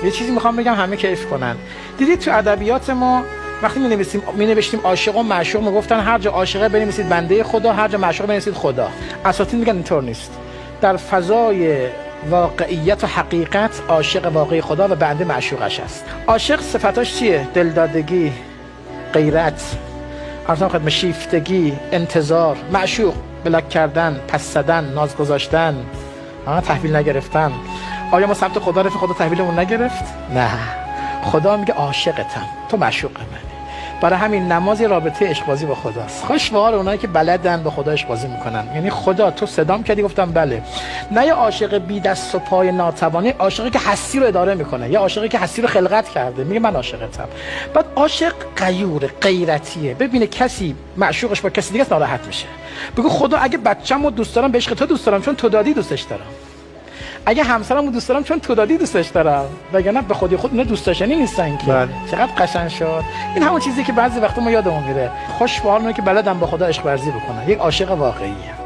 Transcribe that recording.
یه چیزی میخوام بگم همه کیف کنن. دیدید تو ادبیات ما وقتی می‌نوشتیم عاشق و معشوق، میگفتن هر جا عاشقه بنویسید بنده خدا، هر جا معشوق بنویسید خدا. اساتید میگن اینطور نیست. در فضای واقعیت و حقیقت عاشق واقعی خدا و بنده معشوقش است. عاشق صفاتش چیه؟ دلدادگی، غیرت، عرضم خدمت شیفتگی، انتظار. معشوق بلاک کردن، پس زدن، ناز گذاشتن، تحویل نگرفتن. آیا ما سمت خدا رفت خدا تحویلمون نگرفت؟ نه. خدا میگه عاشقتم، تو معشوق منی. برای همین نماز رابطه عشق بازی با خداست. خوش به حال اونایی که بلدن با خدا عشق بازی میکنن. یعنی خدا تو صدام کردی گفتم بله. نه یه عاشق بی دست و پای ناتوانی، عاشقی که هستی رو اداره میکنه، یا عاشقی که هستی رو خلقت کرده میگه من عاشقتم. بعد عاشق غیور، غیرتیه. ببینه کسی معشوقش با کسی دیگه ناراحت میشه، بگو خدا اگه بچه‌مو دوست دارم به عشق تو دوست دارم چون تو دادی دوستش دارم. اگه همسرمو دوست دارم چون تو دادی دوستش دارم، وگرنه به خودی خود اینا دوست داشتنی نیستن که. چقدر قشنگ شد. این همون چیزی که بعضی وقتا ما یادمون میره. خوش به حال اونایی که بلدن با خدا عشق ورزی بکنن. یک عاشق واقعیه.